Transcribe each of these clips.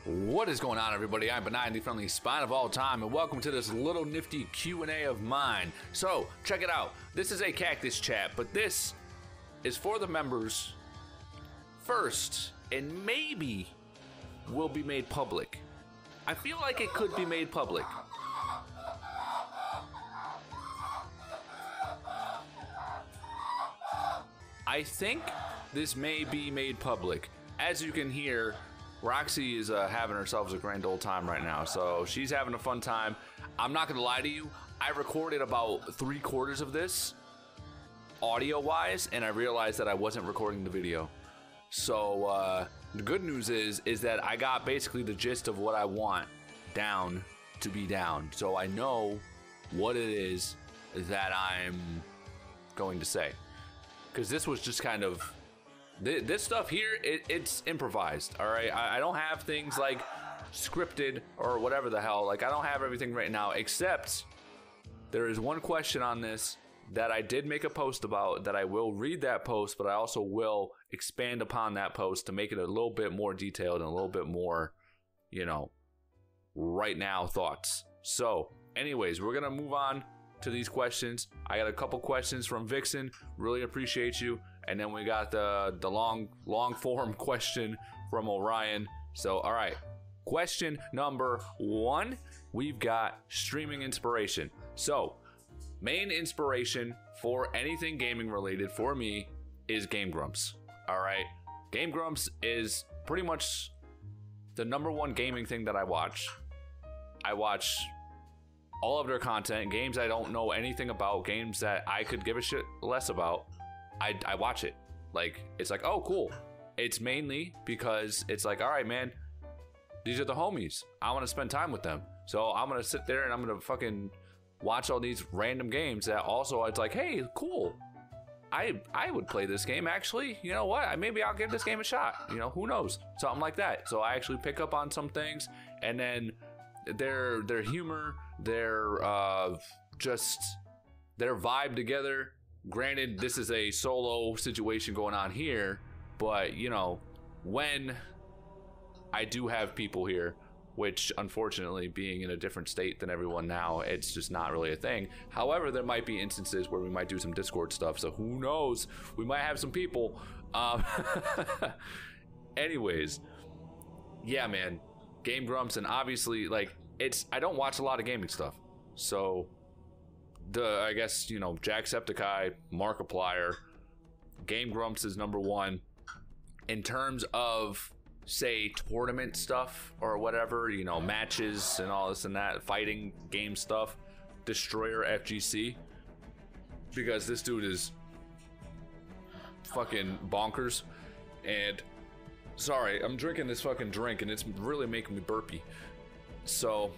What is going on, everybody? I'm Benign, the friendly spine of all time, and welcome to this little nifty Q&A of mine. So, check it out. This is a cactus chat, but this is for the members first, and maybe will be made public. I feel like it could be made public. I think this may be made public. As you can hear, Roxy is having herself a grand old time right now, so she's having a fun time. I'm not gonna lie to you, I recorded about 3/4 of this audio-wise, and I realized that I wasn't recording the video. So the good news is that I got basically the gist of what I want down to be down. So I know what it is that I'm going to say. Because this was just kind of, this stuff here, it's improvised, all right? I don't have things like scripted or whatever the hell. Like, I don't have everything right now, except there is one question on this that I did make a post about, that I will read that post, but I also will expand upon that post to make it a little bit more detailed and a little bit more, you know, right now thoughts. So, anyways, we're gonna move on to these questions. I got a couple questions from Vixen, really appreciate you. And then we got the long form question from Orion. So, all right, question number 1, we've got streaming inspiration. So, main inspiration for anything gaming related for me is Game Grumps. All right, Game Grumps is pretty much the #1 gaming thing that I watch. I watch all of their content, games I don't know anything about, games that I could give a shit less about. I watch it. Like, it's like, oh, cool. It's mainly because it's like, all right, man, these are the homies. I want to spend time with them. So I'm going to sit there and I'm going to fucking watch all these random games that also it's like, hey, cool. I would play this game, actually. You know what? Maybe I'll give this game a shot. You know, who knows? Something like that. So I actually pick up on some things, and then their humor, their vibe together. Granted, this is a solo situation going on here, but you know, when I do have people here, which unfortunately being in a different state than everyone now, it's just not really a thing. However, there might be instances where we might do some Discord stuff, so who knows? We might have some people. Anyways, yeah, man, Game Grumps, and obviously, like, I don't watch a lot of gaming stuff, so I guess, you know, Jacksepticeye, Markiplier, Game Grumps is #1. In terms of, say, tournament stuff or whatever, you know, matches and all this and that, fighting game stuff, Destroyer FGC, because this dude is fucking bonkers. And sorry, I'm drinking this fucking drink and it's really making me burpy. So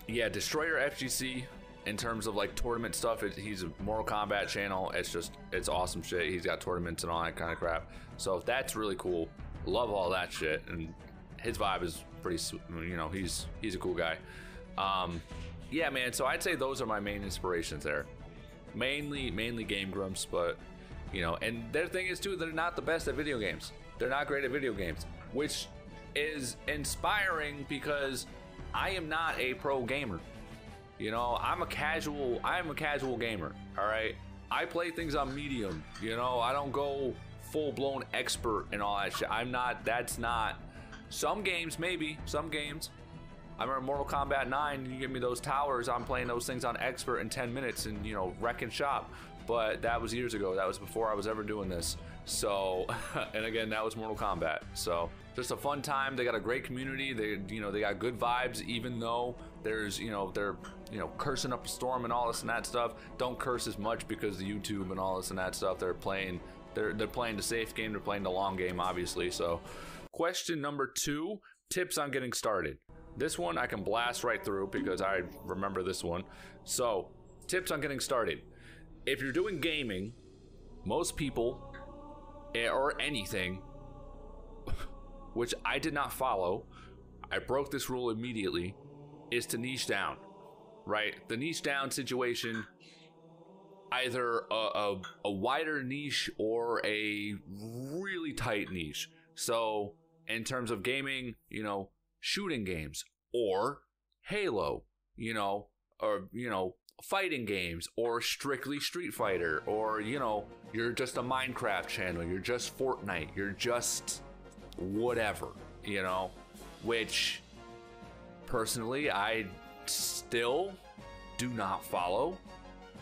yeah, Destroyer FGC. In terms of like tournament stuff, he's a Mortal Kombat channel. It's awesome shit. He's got tournaments and all that kind of crap. So that's really cool. Love all that shit, and his vibe is pretty, you know, he's a cool guy. Yeah, man. So I'd say those are my main inspirations there. Mainly Game Grumps, but you know, and their thing is too, they're not the best at video games. They're not great at video games, which is inspiring because I am not a pro gamer. You know, I'm a casual gamer, all right? I play things on medium, you know? I don't go full-blown expert and all that shit. That's not, some games, maybe, some games. I remember Mortal Kombat 9, you give me those towers, I'm playing those things on expert in 10 minutes and, you know, wreck and shop. But that was years ago. That was before I was ever doing this. So, and again, that was Mortal Kombat. So, just a fun time. They got a great community. They got good vibes, even though they're, cursing up a storm and all this and that stuff. Don't curse as much because of YouTube and all this and that stuff. They're playing the safe game. They're playing the long game, obviously. So, question number 2, tips on getting started. This one I can blast right through because I remember this one. So, tips on getting started. If you're doing gaming, most people, or anything, which I did not follow, I broke this rule immediately, is to niche down, right? The niche down situation, either a wider niche or a really tight niche. So in terms of gaming, you know, shooting games or Halo, you know, or, you know, fighting games or strictly Street Fighter, or, you know, you're just a Minecraft channel, you're just Fortnite, you're just whatever, you know, which personally I still do not follow.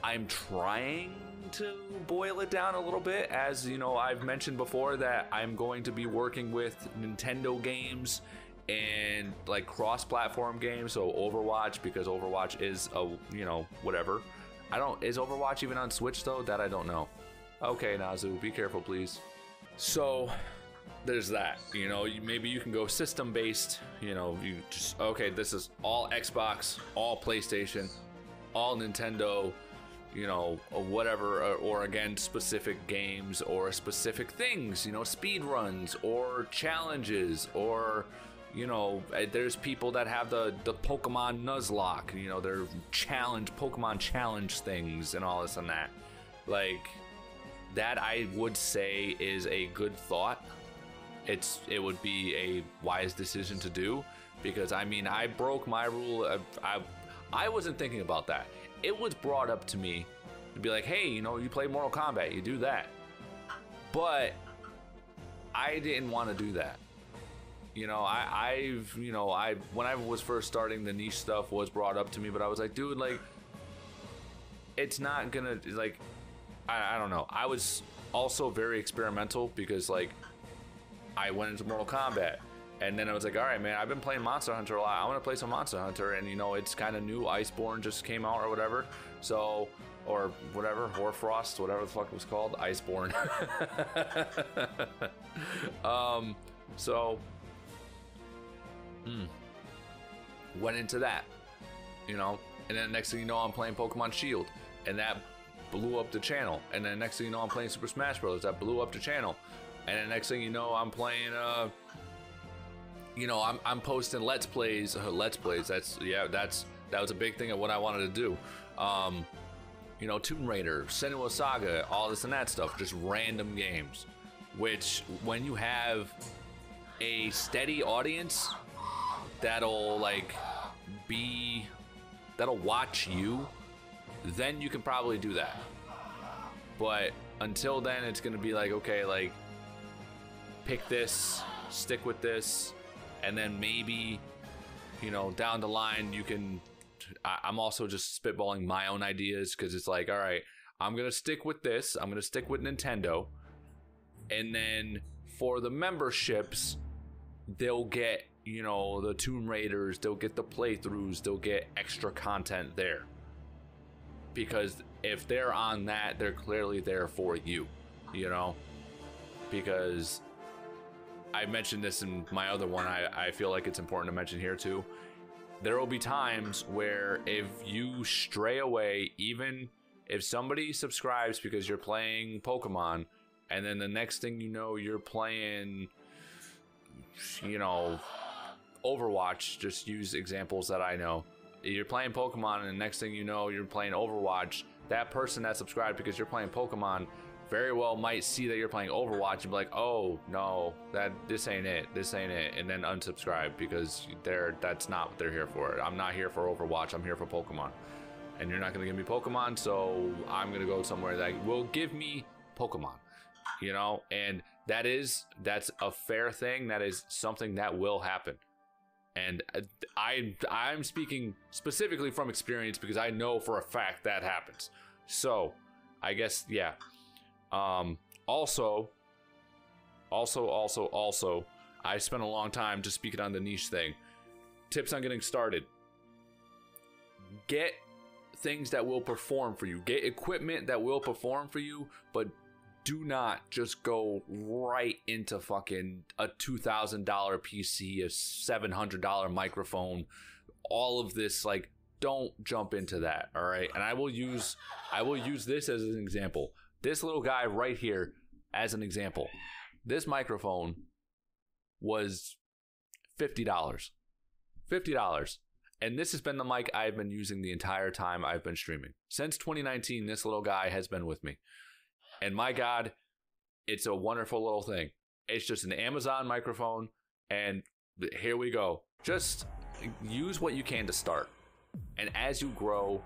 I'm trying to boil it down a little bit, as you know, I've mentioned before that I'm going to be working with Nintendo games and like cross-platform games, so Overwatch, because Overwatch is a, you know, whatever. Is Overwatch even on Switch though? That I don't know. Okay, Nazu, be careful please. So there's that, you know, maybe you can go system-based, you know, you just, okay, this is all Xbox, all PlayStation, all Nintendo, you know, or whatever, or again, specific games or specific things, you know, speed runs or challenges, or, you know, there's people that have the Pokemon Nuzlocke, you know, they're Pokemon challenge things and all this and that. Like, that I would say is a good thought. It would be a wise decision to do, because I mean, I broke my rule. I wasn't thinking about that. It was brought up to me to be like, hey, you know, you play Mortal Kombat, you do that. But I didn't want to do that. You know, when I was first starting, the niche stuff was brought up to me, but I was like, dude, like, it's not gonna, like, I don't know. I was also very experimental, because like I went into Mortal Kombat, and then I was like, all right, man, I've been playing Monster Hunter a lot. I want to play some Monster Hunter, and you know, it's kind of new. Iceborne just came out or whatever. So, or whatever, Hoarfrost, whatever the fuck it was called, Iceborne. So, went into that, you know, and then next thing you know, I'm playing Pokemon Shield, and that blew up the channel. And then next thing you know, I'm playing Super Smash Bros. That blew up the channel. And then next thing you know, I'm playing, you know, I'm posting Let's Plays. That was a big thing of what I wanted to do. You know, Tomb Raider, Senua Saga, all this and that stuff, just random games. Which, when you have a steady audience that'll like that'll watch you, then you can probably do that. But until then, it's gonna be like, okay, like, pick this, stick with this, and then maybe, you know, down the line you can. I'm also just spitballing my own ideas, because it's like, all right, I'm gonna stick with this, I'm gonna stick with Nintendo, and then for the memberships, they'll get, you know, the Tomb Raiders, they'll get the playthroughs, they'll get extra content there, because if they're on that, they're clearly there for you, you know, because I mentioned this in my other one. I feel like it's important to mention here too. There will be times where if you stray away, even if somebody subscribes because you're playing Pokemon, and then the next thing you know, you're playing, you know, Overwatch, just use examples that I know. You're playing Pokemon, and the next thing you know, you're playing Overwatch. That person that subscribed because you're playing Pokemon very well might see that you're playing Overwatch and be like, oh no, this ain't it, and then unsubscribe, because that's not what they're here for. I'm not here for Overwatch, I'm here for Pokemon, and you're not gonna give me Pokemon, so I'm gonna go somewhere that will give me Pokemon, you know. And that's a fair thing. That is something that will happen, and I'm speaking specifically from experience, because I know for a fact that happens. So I guess, yeah. Also, I spent a long time just speaking on the niche thing. Tips on getting started. Get things that will perform for you. Get equipment that will perform for you, but do not just go right into fucking a $2,000 PC, a $700 microphone, all of this. Like, don't jump into that, all right? And I will use this as an example. This little guy right here as an example. This microphone was $50. $50. And this has been the mic I've been using the entire time I've been streaming. Since 2019, this little guy has been with me. And my God, it's a wonderful little thing. It's just an Amazon microphone. And here we go. Just use what you can to start. And as you grow,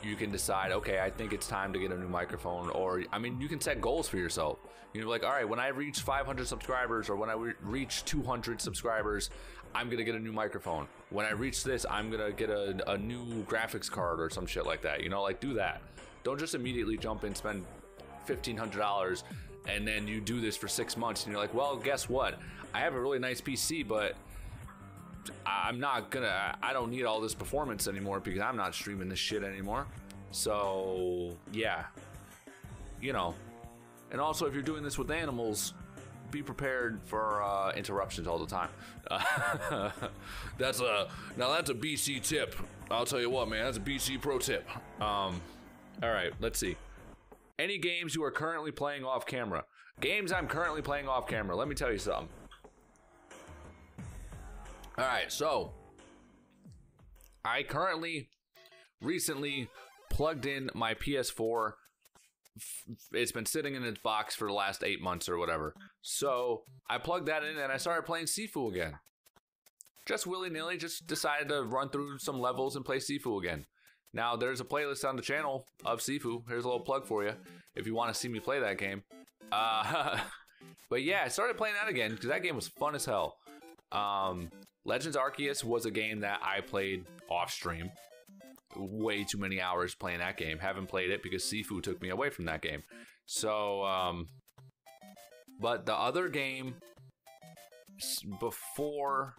you can decide, okay, I think it's time to get a new microphone. Or, I mean, you can set goals for yourself. You're like, all right, when I reach 500 subscribers or when I reach 200 subscribers, I'm going to get a new microphone. When I reach this, I'm going to get a new graphics card or some shit like that. You know, like, do that. Don't just immediately jump in, spend $1,500, and then you do this for 6 months, and you're like, well, guess what? I have a really nice PC, but I don't need all this performance anymore because I'm not streaming this shit anymore. So, yeah. You know. And also, if you're doing this with animals, be prepared for interruptions all the time. That's a BC tip. I'll tell you what, man, that's a BC pro tip. All right, let's see. Any games you are currently playing off camera? Games I'm currently playing off camera. Let me tell you something. All right, so I recently plugged in my PS4. It's been sitting in its box for the last 8 months or whatever. So I plugged that in and I started playing Sifu again. Just willy-nilly, just decided to run through some levels and play Sifu again. Now, there's a playlist on the channel of Sifu. Here's a little plug for you if you want to see me play that game. But yeah, I started playing that again because that game was fun as hell. Legends Arceus was a game that I played off stream. Way too many hours playing that game. Haven't played it because Sifu took me away from that game. So, but the other game before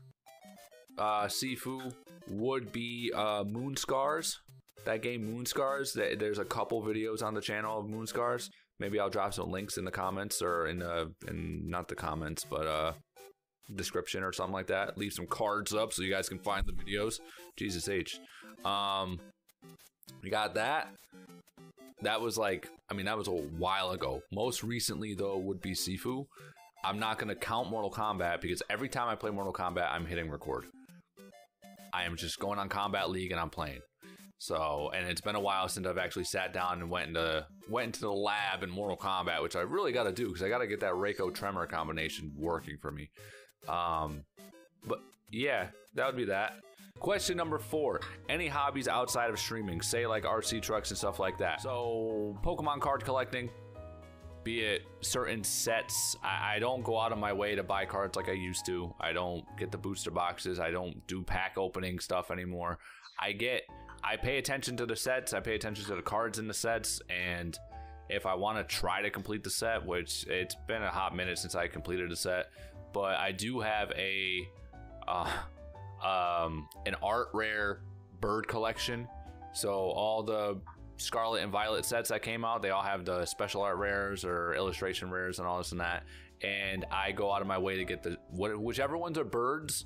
Sifu would be Moon Scars. That game, Moon Scars. There's a couple videos on the channel of Moon Scars. Maybe I'll drop some links in the comments or in not the comments, but description or something like that. Leave some cards up so you guys can find the videos. Jesus H. We got that. That was like, I mean, that was a while ago. Most recently though would be Sifu. I'm not gonna count Mortal Kombat because every time I play Mortal Kombat, I'm hitting record. I am just going on Combat League and I'm playing. So, and it's been a while since I've actually sat down and went into the lab in Mortal Kombat, which I really got to do because I got to get that Reiko Tremor combination working for me. But yeah, that would be that. Question number 4. Any hobbies outside of streaming? Say like RC trucks and stuff like that. So, Pokemon card collecting. Be it certain sets. I don't go out of my way to buy cards like I used to. I don't get the booster boxes. I don't do pack opening stuff anymore. I pay attention to the sets. I pay attention to the cards in the sets. And if I want to try to complete the set, which it's been a hot minute since I completed a set, but I do have an art rare bird collection. So all the Scarlet and Violet sets that came out, they all have the special art rares or illustration rares and all this and that. And I go out of my way to get whichever ones are birds,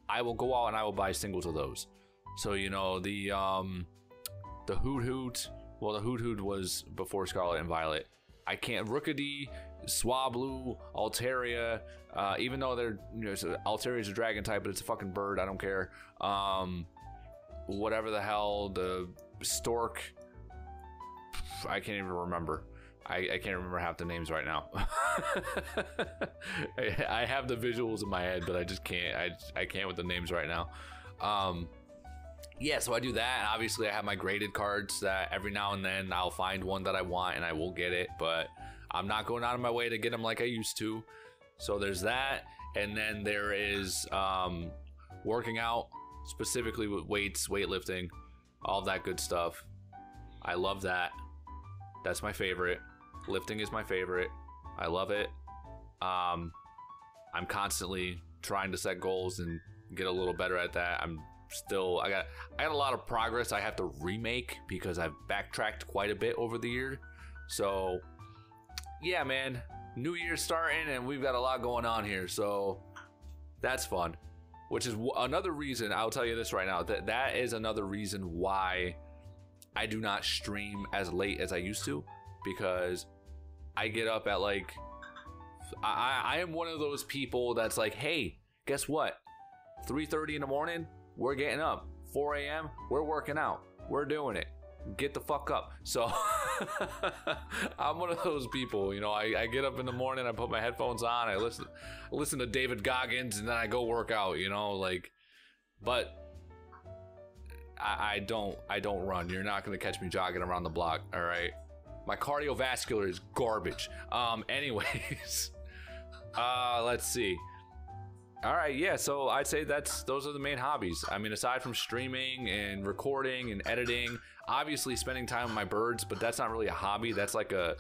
I will go out and I will buy singles of those. So, you know, the Hoot Hoot, well, the Hoot Hoot was before Scarlet and Violet. I can't, Rookidee, Swablu, Altaria, even though they're, you know, Altaria's a dragon type, but it's a fucking bird, I don't care. Whatever the hell, the Stork, I can't even remember. I can't remember half the names right now. I have the visuals in my head, but I just can't, I can't with the names right now. Yeah, so I do that, and obviously I have my graded cards that every now and then I'll find one that I want and I will get it, but I'm not going out of my way to get them like I used to. So there's that, and then there is working out, specifically with weights, weightlifting, all that good stuff. I love that. That's my favorite. Lifting is my favorite. I love it. I'm constantly trying to set goals and get a little better at that. I got a lot of progress I have to remake because I've backtracked quite a bit over the year. So yeah, man, new year's starting and we've got a lot going on here, so that's fun. Which is another reason, I'll tell you this right now, that is another reason why I do not stream as late as I used to, because I get up at like, I am one of those people that's like, hey, guess what? 3:30 in the morning, we're getting up. 4 a.m., we're working out. We're doing it. get the fuck up. So I'm one of those people, you know, I get up in the morning, I put my headphones on, I listen to David Goggins, and then I go work out, you know, like, but I don't run. You're not going to catch me jogging around the block. All right. My cardiovascular is garbage. Anyways, let's see. All right, yeah, so I'd say those are the main hobbies. I mean, aside from streaming and recording and editing, obviously spending time with my birds, but that's not really a hobby. That's like a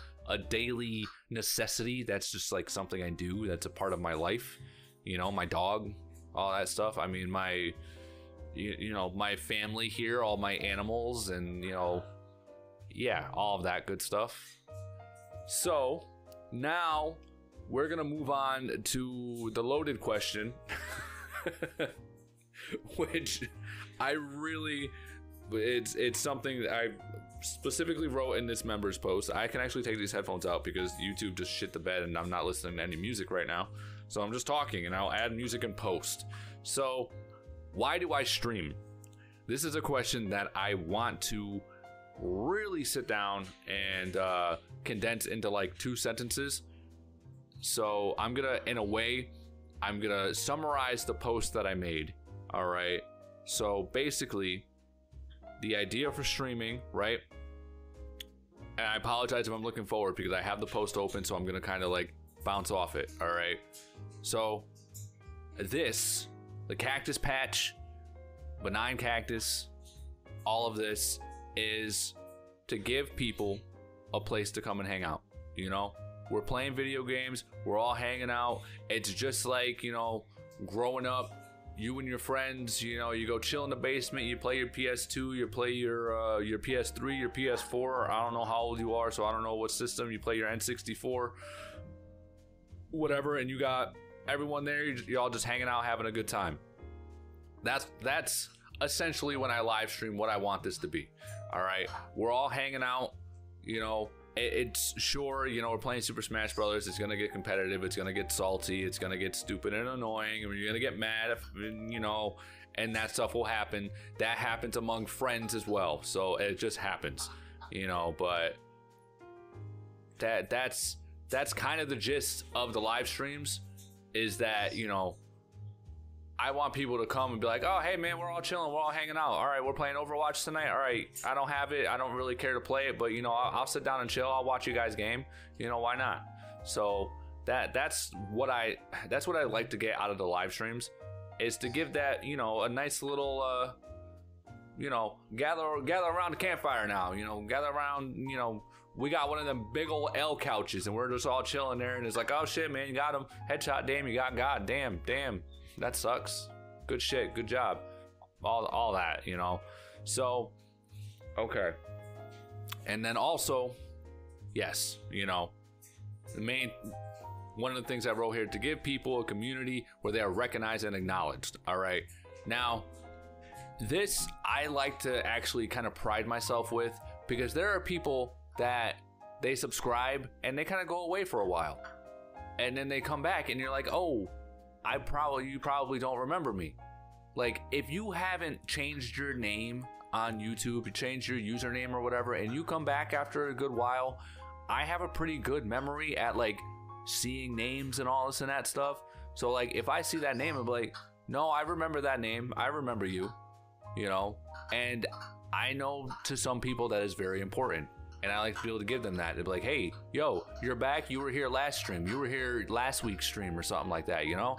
daily necessity. That's just like something I do. That's a part of my life. You know, my dog, all that stuff. I mean, you know, my family here, all my animals, and, you know, yeah, all of that good stuff. So now we're gonna move on to the loaded question, which it's something that I specifically wrote in this members post. I can actually take these headphones out because YouTube just shit the bed and I'm not listening to any music right now. So I'm just talking and I'll add music in post. So why do I stream? This is a question that I want to really sit down and condense into like 2 sentences. So I'm gonna summarize the post that I made. All right. So basically, the idea for streaming, right? And I apologize if I'm looking forward because I have the post open, so I'm gonna kind of like bounce off it. All right. So the cactus patch, benign cactus, all of this is to give people a place to come and hang out. You know, we're playing video games, we're all hanging out. It's just like, you know, growing up, you and your friends, you know, you go chill in the basement, you play your PS2, you play your PS3, your PS4. I don't know how old you are, so I don't know what system. You play your N64, whatever, and you got everyone there. You're all just hanging out, having a good time. That's essentially when I live stream what I want this to be. All right, we're all hanging out, you know. It's sure, you know, we're playing Super Smash Brothers. It's gonna get competitive. It's gonna get salty. It's gonna get stupid and annoying. I mean, you're gonna get mad, if, you know, and that stuff will happen. That happens among friends as well. So it just happens, you know. But that's kind of the gist of the live streams. Is that, you know, I want people to come and be like, oh, hey, man, we're all chilling. We're all hanging out. All right, we're playing Overwatch tonight. All right, I don't have it. I don't really care to play it. But, you know, I'll sit down and chill. I'll watch you guys game. You know, why not? So that's what I like to get out of the live streams, is to give that, you know, a nice little, you know, gather around the campfire now. You know, gather around, you know, we got one of them big old L couches and we're just all chilling there. And it's like, oh, shit, man, you got him. Headshot, damn, you got God. Damn. That sucks. Good shit. Good job. All that, you know. So, okay. And then also, yes, you know, one of the things I wrote here, to give people a community where they are recognized and acknowledged. All right. Now, this I like to actually kind of pride myself with, because there are people that they subscribe and they kind of go away for a while. And then they come back and you're like, oh, you probably don't remember me. Like, if you haven't changed your name on YouTube, you changed your username or whatever, and you come back after a good while, I have a pretty good memory at like seeing names and all this and that stuff. So like, if I see that name, I'm like, no, I remember that name. I remember you, you know, and I know to some people that is very important. And I like to be able to give them that. They'd be like, hey, yo, you're back. You were here last stream. You were here last week's stream or something like that, you know?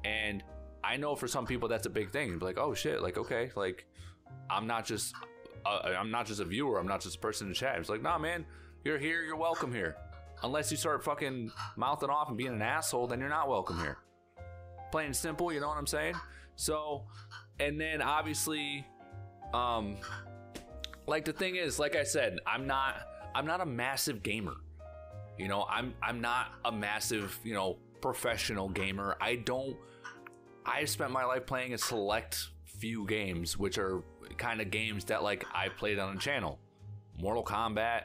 And I know for some people that's a big thing. You'd be like, oh, shit. Like, okay. Like, I'm not just a viewer. I'm not just a person in chat. It's like, nah, man, you're here. You're welcome here. Unless you start fucking mouthing off and being an asshole, then you're not welcome here. Plain and simple, you know what I'm saying? So, and then obviously, like, the thing is, like I said, I'm not a massive gamer. You know, I'm not a massive, you know, professional gamer. I've spent my life playing a select few games, which are kind of games that like I played on a channel. Mortal Kombat.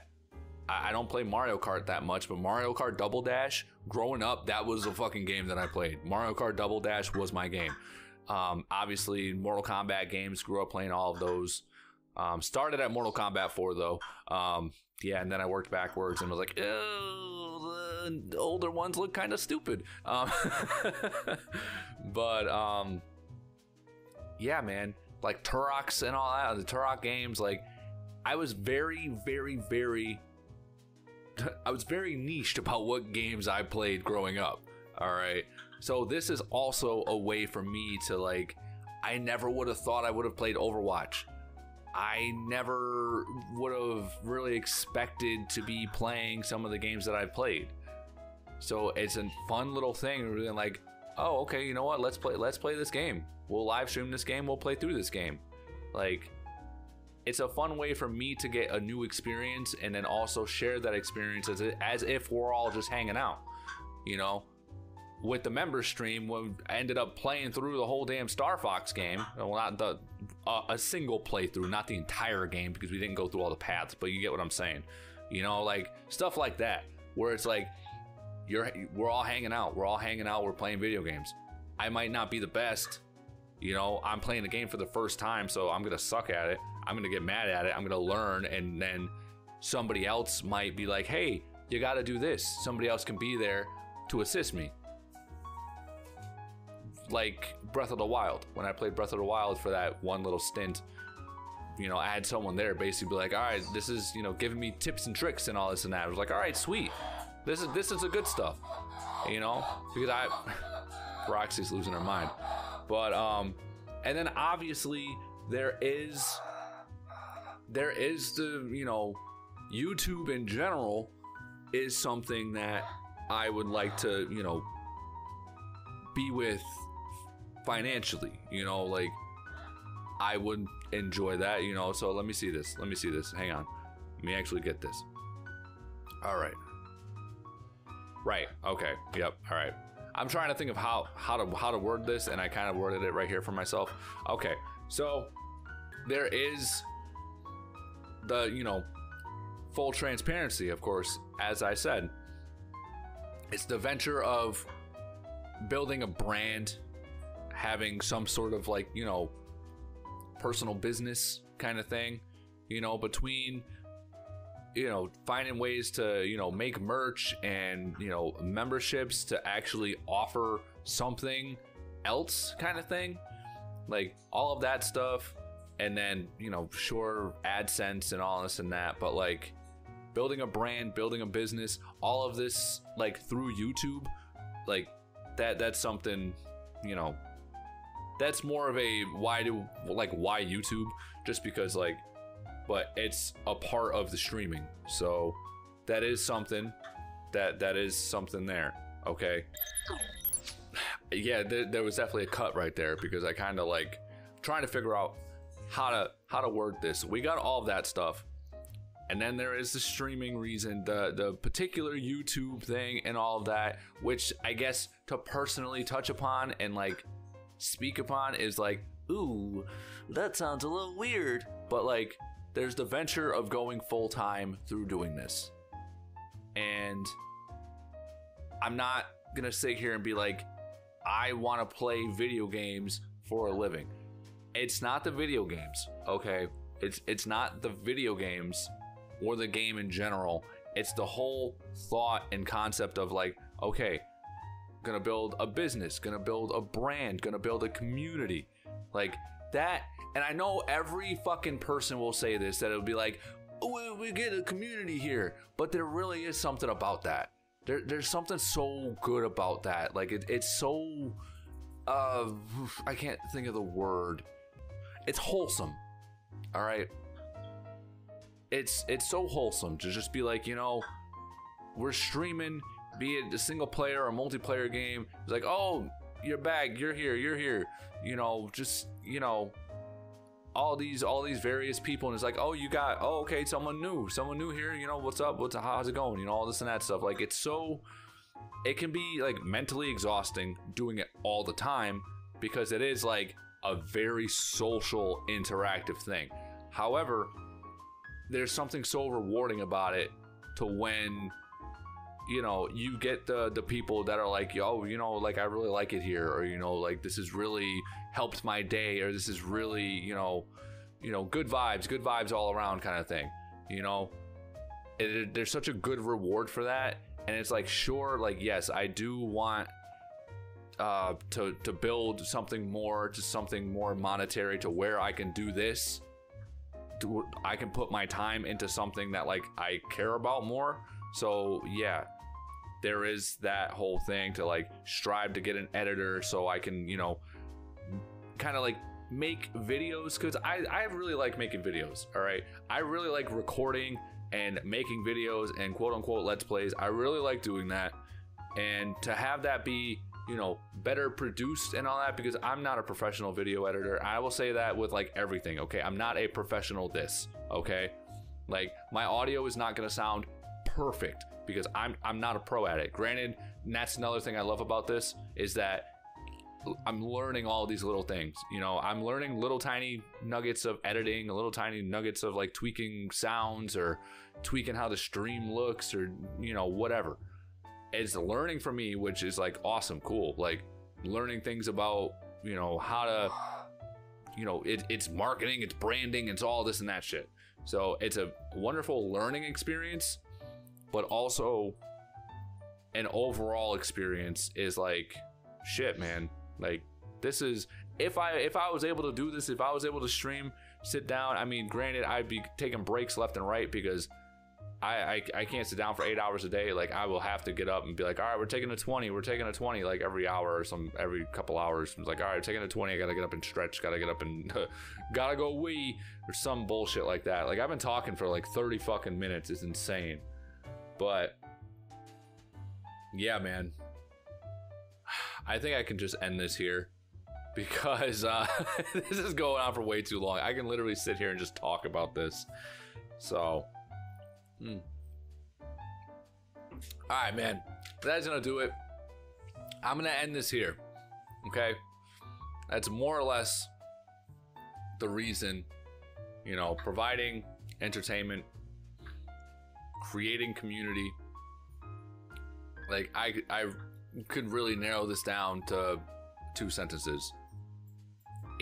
I don't play Mario Kart that much, but Mario Kart Double Dash, growing up, that was a fucking game that I played. Mario Kart Double Dash was my game. Obviously, Mortal Kombat games, grew up playing all of those. Started at Mortal Kombat 4 though. Yeah, and then I worked backwards and was like, oh, the older ones look kind of stupid. But yeah, man, like Turok's and all that, the Turok games, like I was very niched about what games I played growing up. All right, so this is also a way for me to like, I never would have thought I would have played Overwatch. I never would have really expected to be playing some of the games that I played. So it's a fun little thing. Really like, oh, okay, you know what? Let's play this game. We'll live stream this game. We'll play through this game. Like, it's a fun way for me to get a new experience and then also share that experience as if we're all just hanging out, you know? With the member stream, when I ended up playing through the whole damn Star Fox game, well, not a single playthrough, not the entire game because we didn't go through all the paths, but you get what I'm saying, you know, like stuff like that, where it's like we're all hanging out, we're playing video games. I might not be the best, you know, I'm playing the game for the first time, so I'm gonna suck at it, I'm gonna get mad at it, I'm gonna learn, and then somebody else might be like, hey, you got to do this. Somebody else can be there to assist me. Like Breath of the Wild. When I played Breath of the Wild for that one little stint, you know, I had someone there basically be like, all right, this is, you know, giving me tips and tricks and all this and that. I was like, all right, sweet. This is the good stuff, you know, because Roxy's losing her mind. But and then obviously there is the, you know, YouTube in general is something that I would like to, you know, be with financially, you know, like I would enjoy that, you know. So let me see this. Hang on. Let me actually get this. All right. Right. Okay. Yep. All right. I'm trying to think of how to word this, and I kind of worded it right here for myself. Okay. So there is the, you know, full transparency, of course, as I said. It's the venture of building a brand, having some sort of like, you know, personal business kind of thing, you know, between, you know, finding ways to, you know, make merch and, you know, memberships to actually offer something else kind of thing, like all of that stuff. And then, you know, sure, AdSense and all this and that, but like building a brand, building a business, all of this like through YouTube, like that's something, you know, that's more of a why YouTube, just because like, but it's a part of the streaming. So that is something that is something there. Okay. Yeah, there was definitely a cut right there because I kind of like trying to figure out how to word this. We got all of that stuff. And then there is the streaming reason, the particular YouTube thing and all of that, which I guess to personally touch upon and like speak upon is like, ooh, that sounds a little weird. But like, there's the venture of going full time through doing this. And I'm not gonna sit here and be like, I want to play video games for a living. It's not the video games, okay? It's not the video games or the game in general. It's the whole thought and concept of like, okay, gonna build a business, gonna build a brand, gonna build a community, like that. And I know every fucking person will say this, that it'll be like, oh, we get a community here, but there really is something about that. There's something so good about that. Like it's so I can't think of the word. It's wholesome. All right. It's so wholesome to just be like, you know, we're streaming, be it a single player or multiplayer game. It's like, oh, you're back, you're here, you know, just, you know, all these various people, and it's like, oh, you got, oh, okay, someone new here, you know, what's up, how's it going, you know, all this and that stuff. Like, it's so, it can be like mentally exhausting doing it all the time because it is like a very social interactive thing. However, there's something so rewarding about it to when, you know, you get the people that are like, yo, you know, like I really like it here, or, you know, like this has really helped my day, or this is really, you know, you know, good vibes all around kind of thing. You know, there's such a good reward for that. And it's like, sure, like, yes, I do want to build something more, to something more monetary, to where I can do this. I can put my time into something that like I care about more. So yeah, there is that whole thing to like strive to get an editor so I can, you know, kind of like make videos, because I really like making videos. All right, I really like recording and making videos and quote unquote let's plays. I really like doing that, and to have that be, you know, better produced and all that, because I'm not a professional video editor. I will say that with like everything. Okay, I'm not a professional this. Okay, like my audio is not going to sound perfect because I'm not a pro at it. Granted, and that's another thing I love about this, is that I'm learning all these little things. You know, I'm learning little tiny nuggets of editing, little tiny nuggets of like tweaking sounds or tweaking how the stream looks, or, you know, whatever. It's learning for me, which is like awesome, cool. Like learning things about, you know, how to, you know, it's marketing, it's branding, it's all this and that shit. So it's a wonderful learning experience, but also an overall experience is like, shit, man. Like, this is, if I was able to do this, if I was able to stream, sit down, I mean, granted, I'd be taking breaks left and right because I can't sit down for 8 hours a day. Like, I will have to get up and be like, all right, we're taking a 20, like every hour or every couple hours. It's like, all right, taking a 20, I gotta get up and stretch, gotta get up and gotta go wee, or some bullshit like that. Like, I've been talking for like 30 fucking minutes. It's insane. But yeah, man, I think I can just end this here because this is going on for way too long. I can literally sit here and just talk about this. So all right, man, that's gonna do it. I'm gonna end this here. Okay, that's more or less the reason, you know, providing entertainment, creating community. Like, I could really narrow this down to 2 sentences,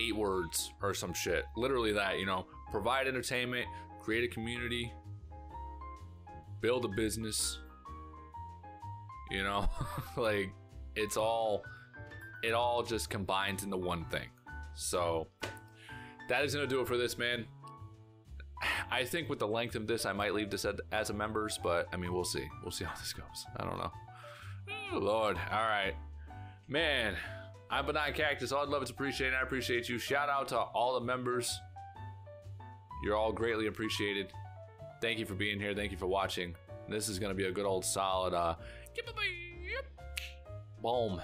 8 words or some shit. Literally that, you know, provide entertainment, create a community, build a business, you know. Like, it all just combines into one thing. So that is gonna do it for this, man. I think with the length of this, I might leave this as a members, but I mean, we'll see how this goes. I don't know. Oh, Lord. All right, man, I'm Benign Cactus. All love is appreciated. I appreciate you. Shout out to all the members. You're all greatly appreciated. Thank you for being here. Thank you for watching. This is going to be a good old solid boom.